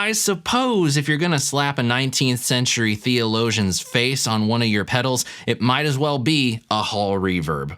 I suppose if you're gonna slap a 19th century theologian's face on one of your pedals, it might as well be a hall reverb.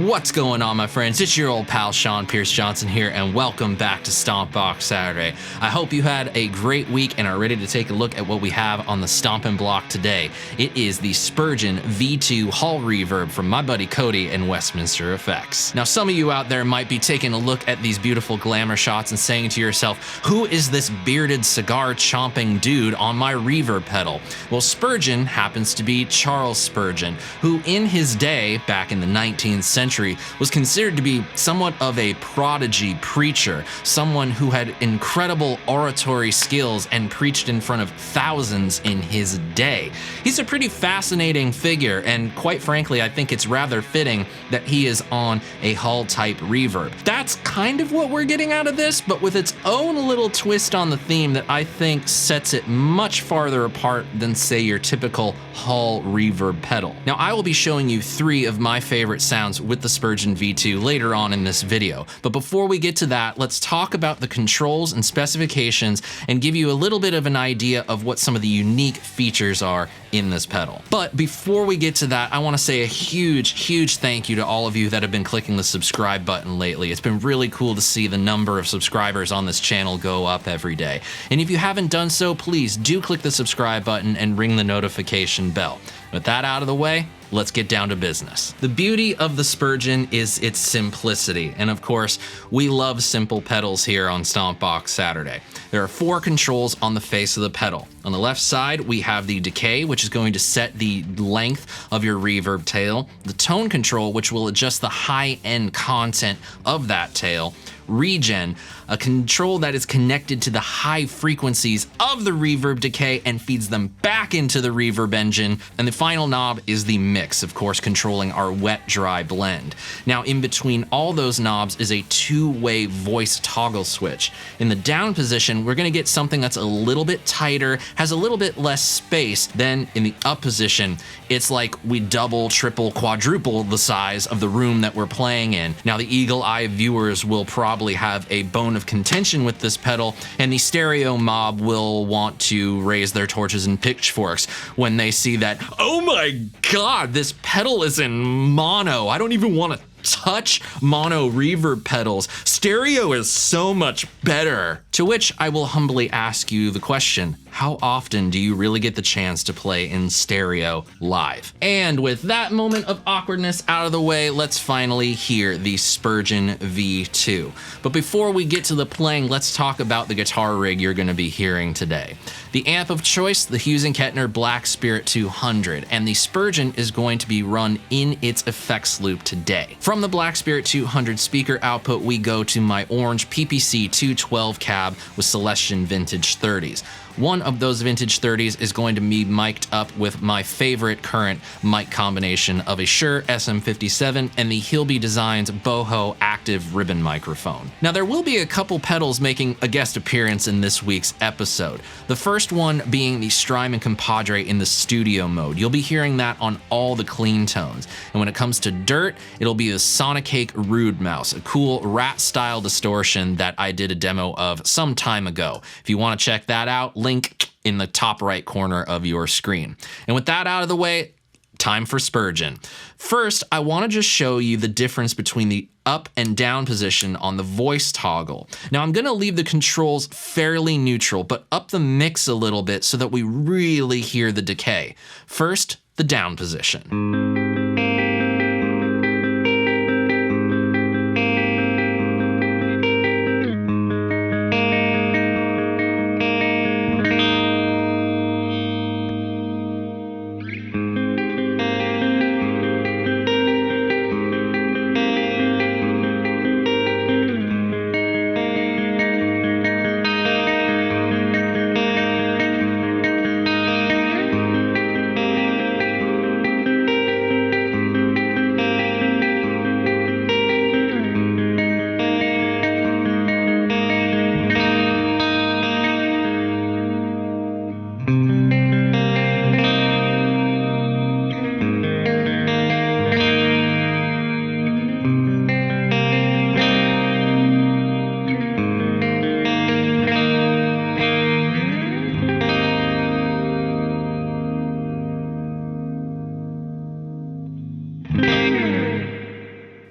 What's going on, my friends? It's your old pal Sean Pierce Johnson here, and welcome back to Stompbox Saturday. I hope you had a great week and are ready to take a look at what we have on the stomping block today. It is the Spurgeon V2 Hall Reverb from my buddy Cody and Westminster Effects. Now, some of you out there might be taking a look at these beautiful glamour shots and saying to yourself, who is this bearded cigar chomping dude on my reverb pedal? Well, Spurgeon happens to be Charles Spurgeon, who in his day, back in the 19th century, was considered to be somewhat of a prodigy preacher, someone who had incredible oratory skills and preached in front of thousands in his day. He's a pretty fascinating figure, and quite frankly, I think it's rather fitting that he is on a Hall-type reverb. That's kind of what we're getting out of this, but with its own little twist on the theme that I think sets it much farther apart than, say, your typical Hall reverb pedal. Now, I will be showing you 3 of my favorite sounds with the Spurgeon V2 later on in this video. But before we get to that, let's talk about the controls and specifications and give you a little bit of an idea of what some of the unique features are in this pedal. But before we get to that, I want to say a huge thank you to all of you that have been clicking the subscribe button lately. It's been really cool to see the number of subscribers on this channel go up every day. And if you haven't done so, please do click the subscribe button and ring the notification bell. With that out of the way, let's get down to business. The beauty of the Spurgeon is its simplicity, and of course, we love simple pedals here on Stompbox Saturday. There are 4 controls on the face of the pedal. On the left side, we have the decay, which is going to set the length of your reverb tail, the tone control, which will adjust the high-end content of that tail, REGEN, a control that is connected to the high frequencies of the reverb decay and feeds them back into the reverb engine. And the final knob is the mix, of course, controlling our wet-dry blend. Now, in between all those knobs is a 2-way voice toggle switch. In the down position, we're gonna get something that's a little bit tighter, has a little bit less space. Then in the up position, it's like we double, triple, quadruple the size of the room that we're playing in. Now, the eagle-eye viewers will probably have a bone of contention with this pedal, and the stereo mob will want to raise their torches and pitchforks when they see that, oh my god, this pedal is in mono. I don't even want to touch mono reverb pedals. Stereo is so much better. To which I will humbly ask you the question, how often do you really get the chance to play in stereo live? And with that moment of awkwardness out of the way, let's finally hear the Spurgeon V2. But before we get to the playing, let's talk about the guitar rig you're going to be hearing today. The amp of choice, the Hughes & Kettner Black Spirit 200, and the Spurgeon is going to be run in its effects loop today. From the Black Spirit 200 speaker output, we go to my orange PPC 212 cab with Celestion Vintage 30s. One of those vintage 30s is going to be mic'd up with my favorite current mic combination of a Shure SM57 and the Hilby Designs Boho active ribbon microphone. Now, there will be a couple pedals making a guest appearance in this week's episode. The first one being the Strymon Compadre in the studio mode. You'll be hearing that on all the clean tones. And when it comes to dirt, it'll be the Sonicake Rude Mouse, a cool rat-style distortion that I did a demo of some time ago. If you want to check that out, link in the top right corner of your screen. And with that out of the way, time for Spurgeon. First, I want to just show you the difference between the up and down position on the voice toggle. Now, I'm going to leave the controls fairly neutral, but up the mix a little bit so that we really hear the decay. First, the down position.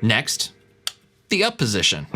Next, the up position.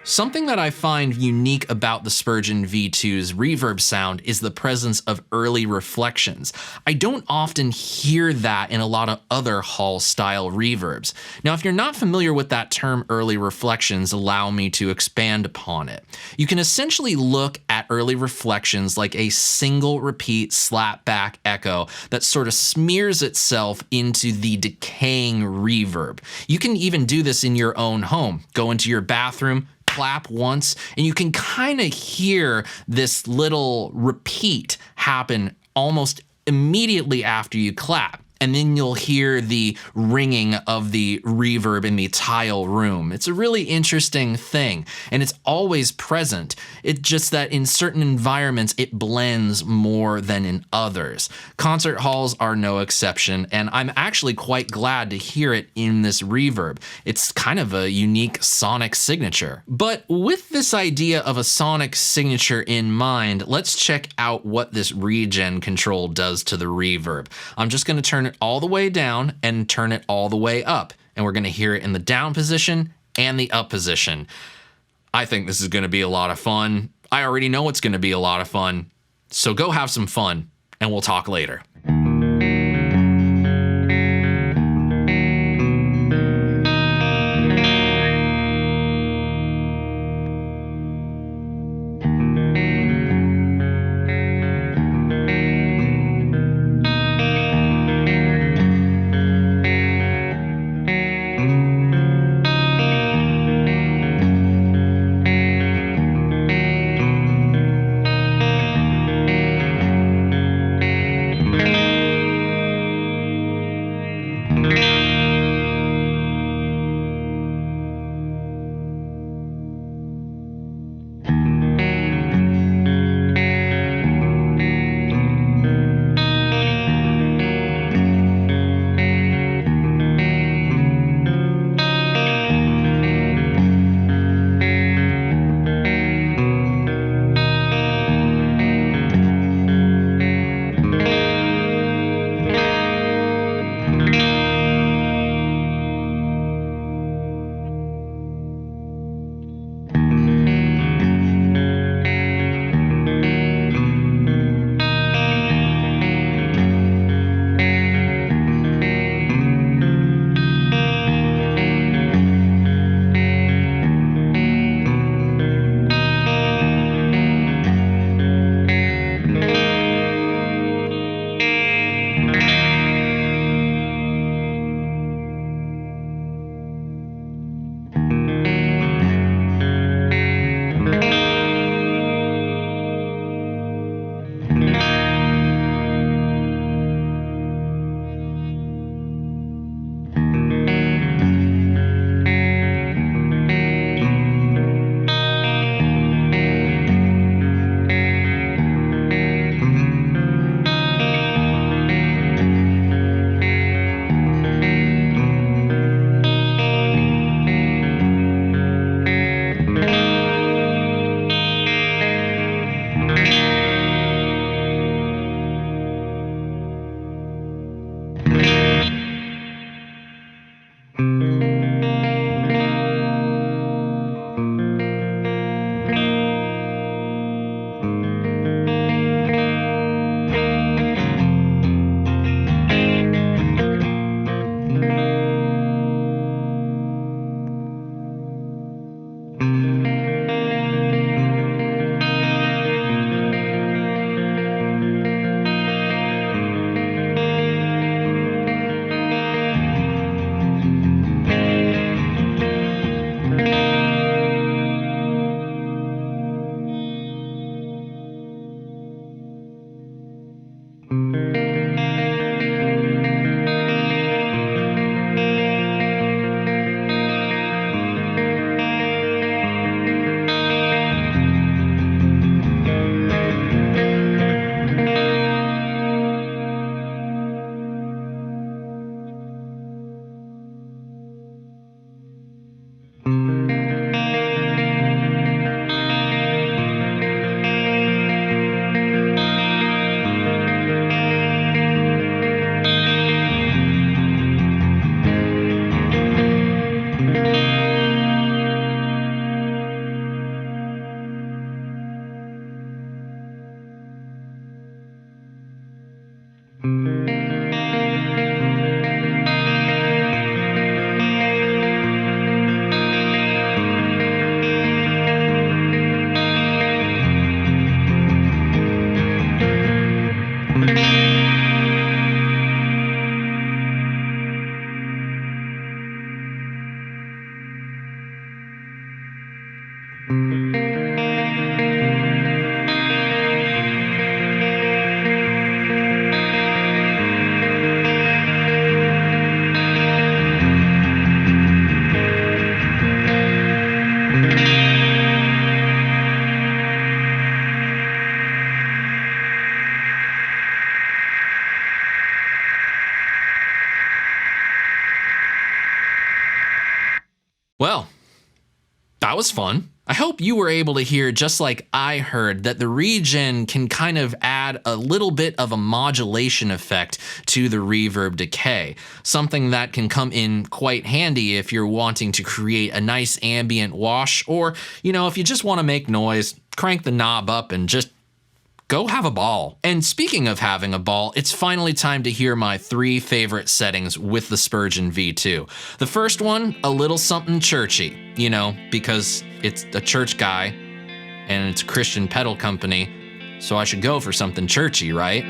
Something that I find unique about the Spurgeon V2's reverb sound is the presence of early reflections. I don't often hear that in a lot of other Hall-style reverbs. Now, if you're not familiar with that term early reflections, allow me to expand upon it. You can essentially look at early reflections like a single repeat slapback echo that sort of smears itself into the decaying reverb. You can even do this in your own home. Go into your bathroom, clap once, and you can kind of hear this little repeat happen almost immediately after you clap. And then you'll hear the ringing of the reverb in the tile room. It's a really interesting thing, and it's always present. It's just that in certain environments, it blends more than in others. Concert halls are no exception, and I'm actually quite glad to hear it in this reverb. It's kind of a unique sonic signature. But with this idea of a sonic signature in mind, let's check out what this REGEN control does to the reverb. I'm just going to turn it all the way down and turn it all the way up, and we're going to hear it in the down position and the up position. I think this is going to be a lot of fun. I already know it's going to be a lot of fun, so go have some fun, and we'll talk later. Well, that was fun. I hope you were able to hear, just like I heard, that the REGEN can kind of add a little bit of a modulation effect to the reverb decay, something that can come in quite handy if you're wanting to create a nice ambient wash, or, if you just want to make noise, crank the knob up and just go have a ball. And speaking of having a ball, it's finally time to hear my 3 favorite settings with the Spurgeon V2. The first one, a little something churchy, because it's a church guy and it's a Christian pedal company, so I should go for something churchy, right?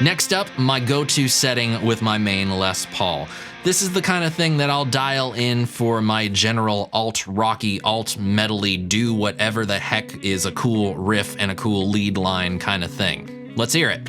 Next up, my go-to setting with my main Les Paul. This is the kind of thing that I'll dial in for my general alt-rocky, alt-metally, do whatever the heck is a cool riff and a cool lead line kind of thing. Let's hear it.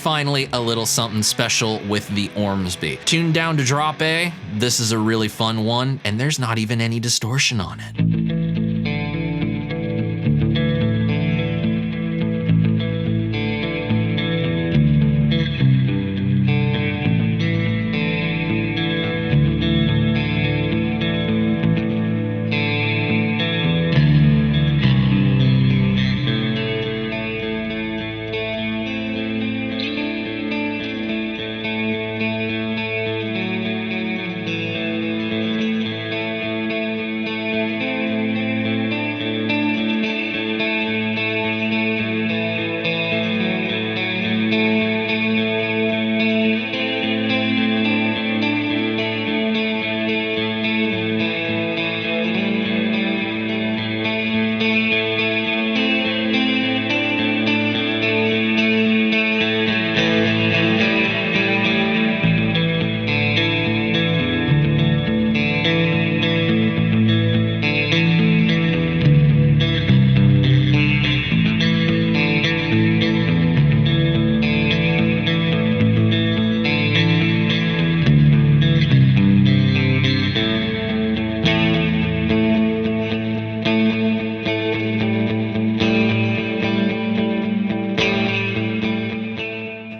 Finally, a little something special with the Ormsby. Tuned down to drop A, this is a really fun one, and there's not even any distortion on it.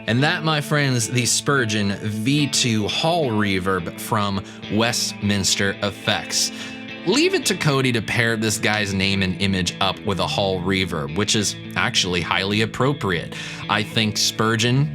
And that, my friends, the Spurgeon V2 Hall Reverb from Westminster Effects. Leave it to Cody to pair this guy's name and image up with a Hall Reverb, which is actually highly appropriate. I think Spurgeon,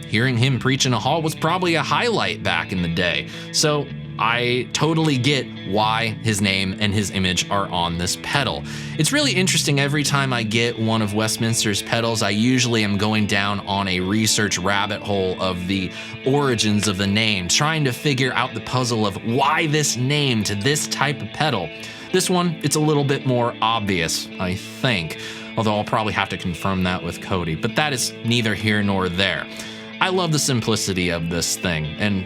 hearing him preach in a hall was probably a highlight back in the day. So I totally get why his name and his image are on this pedal. It's really interesting. Every time I get one of Westminster's pedals, I usually am going down on a research rabbit hole of the origins of the name, trying to figure out the puzzle of why this name to this type of pedal. This one, it's a little bit more obvious, I think, although I'll probably have to confirm that with Cody, but that is neither here nor there. I love the simplicity of this thing, and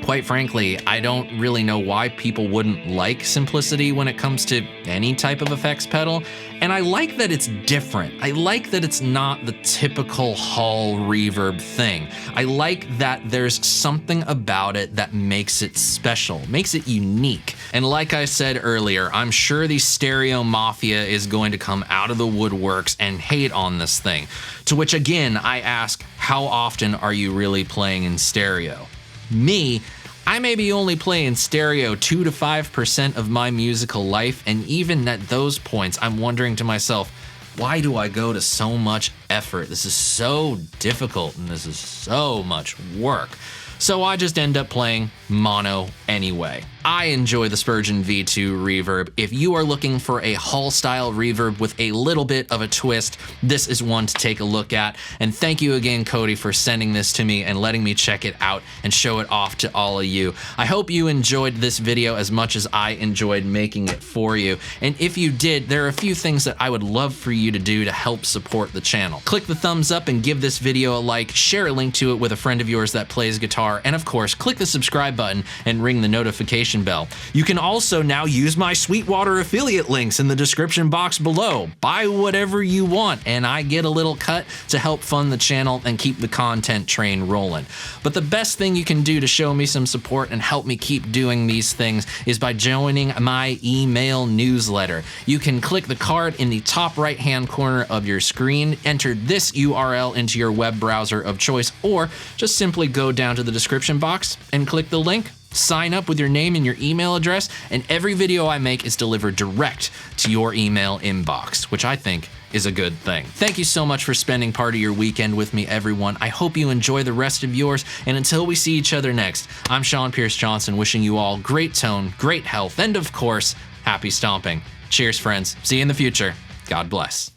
quite frankly, I don't really know why people wouldn't like simplicity when it comes to any type of effects pedal. And I like that it's different. I like that it's not the typical Hall Reverb thing. I like that there's something about it that makes it special, makes it unique. And like I said earlier, I'm sure the stereo mafia is going to come out of the woodworks and hate on this thing. To which again, I ask, how often are you really playing in stereo? Me, I may be only playing stereo 2 to 5% of my musical life, and even at those points, I'm wondering to myself, why do I go to so much effort? This is so difficult, and this is so much work. So I just end up playing mono anyway. I enjoy the Spurgeon V2 reverb. If you are looking for a Hall style reverb with a little bit of a twist, this is one to take a look at. And thank you again, Cody, for sending this to me and letting me check it out and show it off to all of you. I hope you enjoyed this video as much as I enjoyed making it for you. And if you did, there are a few things that I would love for you to do to help support the channel. Click the thumbs up and give this video a like, share a link to it with a friend of yours that plays guitar, and of course, click the subscribe button and ring the notification bell. You can also now use my SWEETWATER affiliate links in the description box below. Buy whatever you want, and I get a little cut to help fund the channel and keep the content train rolling. But the best thing you can do to show me some support and help me keep doing these things is by joining my email newsletter. You can click the card in the top right-hand corner of your screen, enter this URL into your web browser of choice, or just simply go down to the description box and click the link. Sign up with your name and your email address, and every video I make is delivered direct to your email inbox, which I think is a good thing. Thank you so much for spending part of your weekend with me, everyone. I hope you enjoy the rest of yours, and until we see each other next, I'm Sean Pierce Johnson, wishing you all great tone, great health, and of course, happy stomping. Cheers, friends. See you in the future. God bless.